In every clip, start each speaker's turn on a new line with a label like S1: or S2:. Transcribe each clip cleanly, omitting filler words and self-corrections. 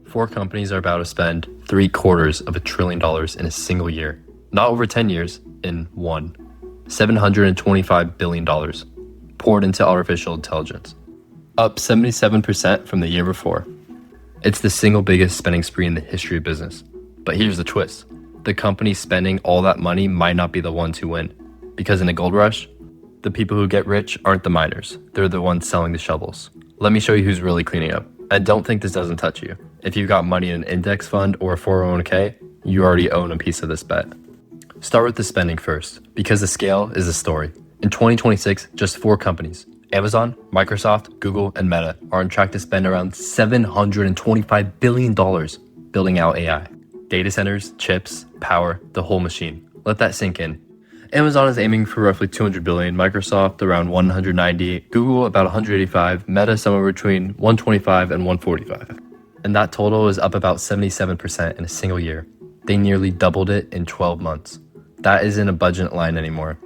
S1: 4 companies are about to spend $750 billion in a single year. Not over 10 years, in one. $725 billion poured into artificial intelligence, up 77% from the year before. It's the single biggest spending spree in the history of business. But here's the twist. The companies spending all that money might not be the ones who win. Because in a gold rush, the people who get rich aren't the miners. They're the ones selling the shovels. Let me show you who's really cleaning up. And don't think this doesn't touch you. If you've got money in an index fund or a 401k, you already own a piece of this bet. Start with the spending first, because the scale is the story. In 2026, just 4 companies, Amazon, Microsoft, Google, and Meta, are on track to spend around $725 billion building out AI. Data centers, chips, power, the whole machine. Let that sink in. Amazon is aiming for roughly $200 billion, Microsoft around $190, Google about $185, Meta somewhere between $125 and $145. And that total is up about 77% in a single year. They nearly doubled it in 12 months. That isn't a budget line anymore.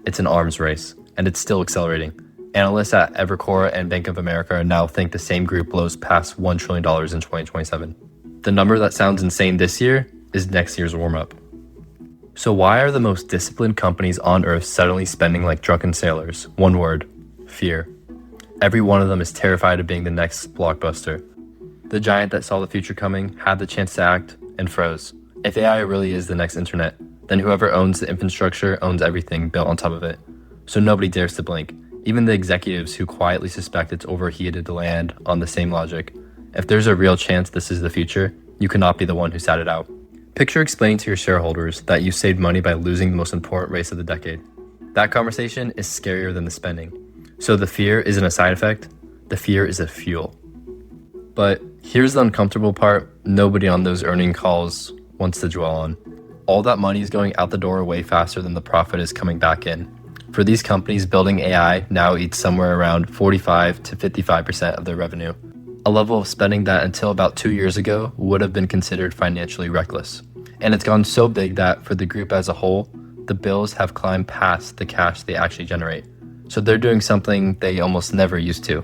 S1: It's an arms race, and it's still accelerating. Analysts at Evercore and Bank of America now think the same group blows past $1 trillion in 2027. The number that sounds insane this year is next year's warm-up. So why are the most disciplined companies on earth suddenly spending like drunken sailors? One word: fear. Every one of them is terrified of being the next blockbuster. The giant that saw the future coming had the chance to act and froze. If AI really is the next internet, then whoever owns the infrastructure owns everything built on top of it. So nobody dares to blink. Even the executives who quietly suspect it's overheated to land on the same logic. If there's a real chance this is the future, you cannot be the one who sat it out. Picture explaining to your shareholders that you saved money by losing the most important race of the decade. That conversation is scarier than the spending. So the fear isn't a side effect, the fear is a fuel. But here's the uncomfortable part nobody on those earning calls wants to dwell on. All that money is going out the door way faster than the profit is coming back in. For these companies, building AI now eats somewhere around 45 to 55% of their revenue. A level of spending that until about 2 years ago would have been considered financially reckless. And it's gone so big that for the group as a whole, the bills have climbed past the cash they actually generate. So they're doing something they almost never used to: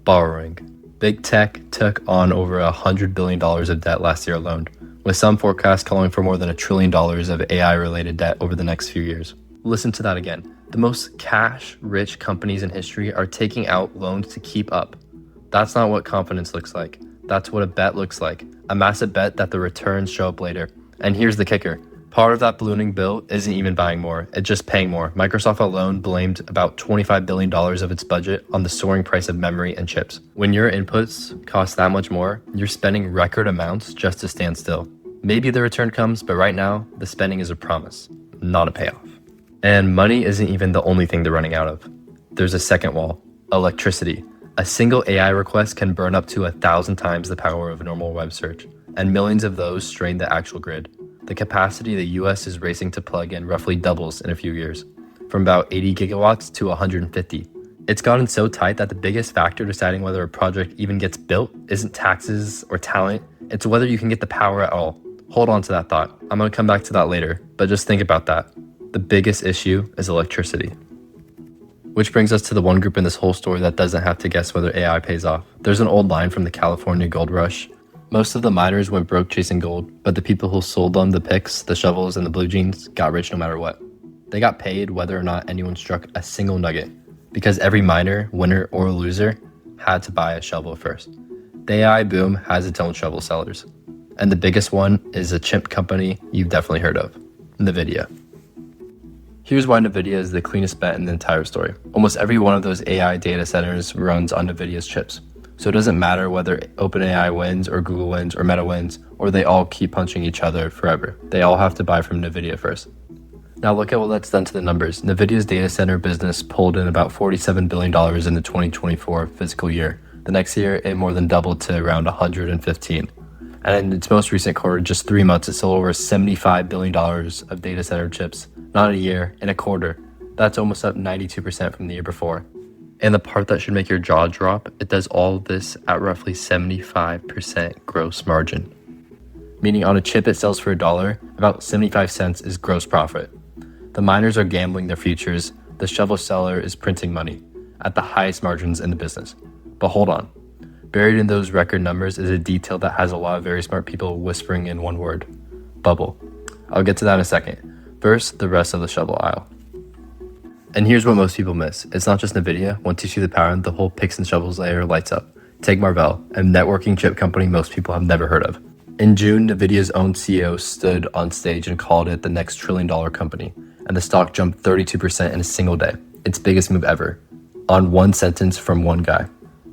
S1: borrowing. Big tech took on over $100 billion of debt last year alone, with some forecasts calling for more than $1 trillion of AI-related debt over the next few years. Listen to that again. The most cash-rich companies in history are taking out loans to keep up. That's not what confidence looks like. That's what a bet looks like. A massive bet that the returns show up later. And here's the kicker. Part of that ballooning bill isn't even buying more, it's just paying more. Microsoft alone blamed about $25 billion of its budget on the soaring price of memory and chips. When your inputs cost that much more, you're spending record amounts just to stand still. Maybe the return comes, but right now, the spending is a promise, not a payoff. And money isn't even the only thing they're running out of. There's a second wall: electricity. A single AI request can burn up to 1,000 times the power of a normal web search, and millions of those strain the actual grid. The capacity the US is racing to plug in roughly doubles in a few years, from about 80 gigawatts to 150. It's gotten so tight that the biggest factor deciding whether a project even gets built isn't taxes or talent, it's whether you can get the power at all. Hold on to that thought. I'm going to come back to that later, but just think about that. The biggest issue is electricity. Which brings us to the one group in this whole story that doesn't have to guess whether AI pays off. There's an old line from the California gold rush. Most of the miners went broke chasing gold, but the people who sold them the picks, the shovels, and the blue jeans got rich no matter what. They got paid whether or not anyone struck a single nugget, because every miner, winner or loser, had to buy a shovel first. The AI boom has its own shovel sellers. And the biggest one is a chip company you've definitely heard of, Nvidia. Here's why Nvidia is the cleanest bet in the entire story. Almost every one of those AI data centers runs on Nvidia's chips. So it doesn't matter whether OpenAI wins or Google wins or Meta wins, or they all keep punching each other forever. They all have to buy from Nvidia first. Now look at what that's done to the numbers. Nvidia's data center business pulled in about $47 billion in the 2024 fiscal year. The next year, it more than doubled to around 115. And in its most recent quarter, just 3 months, it sold over $75 billion of data center chips. Not a year, in a quarter. That's almost up 92% from the year before. And the part that should make your jaw drop, it does all of this at roughly 75% gross margin. Meaning on a chip it sells for $1, about 75 cents is gross profit. The miners are gambling their futures, the shovel seller is printing money, at the highest margins in the business. But hold on. Buried in those record numbers is a detail that has a lot of very smart people whispering in one word: bubble. I'll get to that in a second. First, the rest of the shovel aisle. And here's what most people miss. It's not just Nvidia. Once you see the power, the whole picks and shovels layer lights up. Take Marvell, a networking chip company most people have never heard of. In June, Nvidia's own CEO stood on stage and called it the next trillion-dollar company, and the stock jumped 32% in a single day, its biggest move ever, on one sentence from one guy.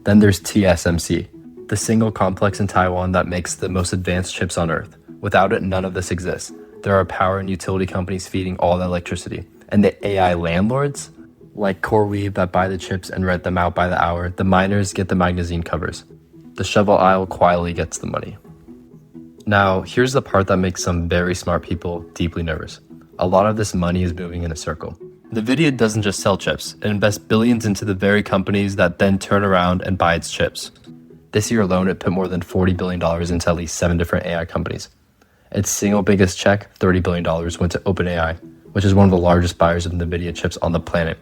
S1: Then there's TSMC, the single complex in Taiwan that makes the most advanced chips on Earth. Without it, none of this exists. There are power and utility companies feeding all the electricity, and the AI landlords, like CoreWeave, that buy the chips and rent them out by the hour. The miners get the magazine covers. The shovel aisle quietly gets the money. Now, here's the part that makes some very smart people deeply nervous. A lot of this money is moving in a circle. Nvidia doesn't just sell chips, it invests billions into the very companies that then turn around and buy its chips. This year alone, it put more than $40 billion into at least 7 different AI companies. Its single biggest check, $30 billion, went to OpenAI, which is one of the largest buyers of Nvidia chips on the planet.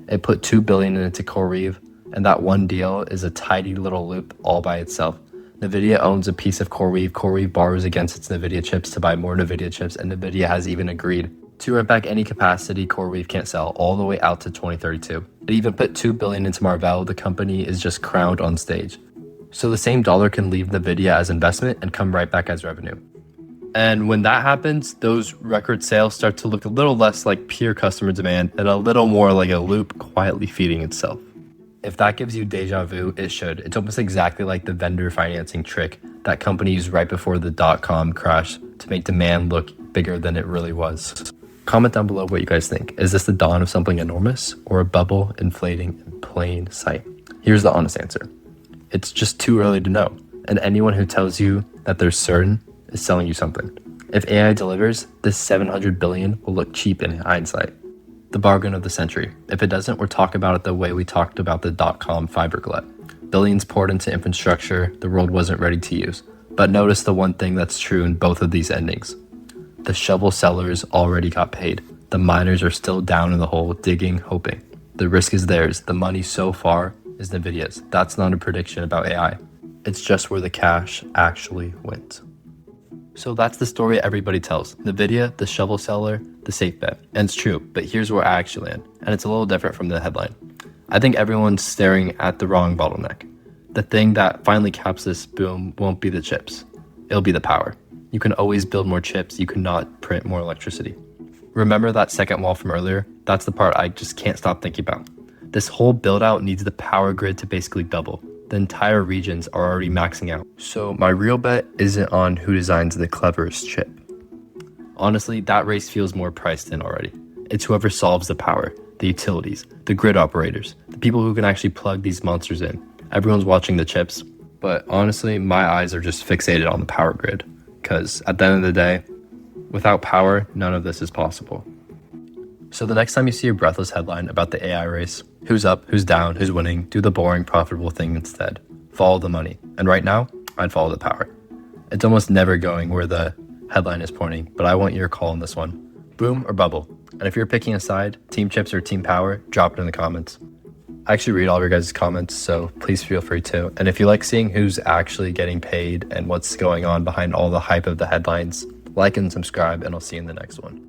S1: It put $2 billion into CoreWeave, and that one deal is a tidy little loop all by itself. Nvidia owns a piece of CoreWeave. CoreWeave borrows against its Nvidia chips to buy more Nvidia chips, and Nvidia has even agreed to rent back any capacity CoreWeave can't sell all the way out to 2032. It even put $2 billion into Marvell. The company is just crowned on stage. So the same dollar can leave Nvidia as investment and come right back as revenue. And when that happens, those record sales start to look a little less like pure customer demand and a little more like a loop quietly feeding itself. If that gives you deja vu, it should. It's almost exactly like the vendor financing trick that companies used right before the dot-com crash to make demand look bigger than it really was. Comment down below what you guys think. Is this the dawn of something enormous or a bubble inflating in plain sight? Here's the honest answer. It's just too early to know. And anyone who tells you that they're certain is selling you something. If AI delivers, this $700 billion will look cheap in hindsight. The bargain of the century. If it doesn't, we'll talk about it the way we talked about the dot-com fiber glut. Billions poured into infrastructure the world wasn't ready to use. But notice the one thing that's true in both of these endings. The shovel sellers already got paid. The miners are still down in the hole, digging, hoping. The risk is theirs. The money so far is Nvidia's. That's not a prediction about AI. It's just where the cash actually went. So that's the story everybody tells. Nvidia, the shovel seller, the safe bet. And it's true, but here's where I actually land. And it's a little different from the headline. I think everyone's staring at the wrong bottleneck. The thing that finally caps this boom won't be the chips. It'll be the power. You can always build more chips. You cannot print more electricity. Remember that second wall from earlier? That's the part I just can't stop thinking about. This whole build out needs the power grid to basically double. The entire regions are already maxing out. So my real bet isn't on who designs the cleverest chip. Honestly, that race feels more priced in already. It's whoever solves the power, the utilities, the grid operators, the people who can actually plug these monsters in. Everyone's watching the chips, but honestly, my eyes are just fixated on the power grid. Because at the end of the day, without power, none of this is possible. So the next time you see a breathless headline about the AI race, who's up, who's down, who's winning, do the boring, profitable thing instead. Follow the money. And right now, I'd follow the power. It's almost never going where the headline is pointing, but I want your call on this one. Boom or bubble? And if you're picking a side, team chips or team power, drop it in the comments. I actually read all of your guys' comments, so please feel free to. And if you like seeing who's actually getting paid and what's going on behind all the hype of the headlines, like and subscribe, and I'll see you in the next one.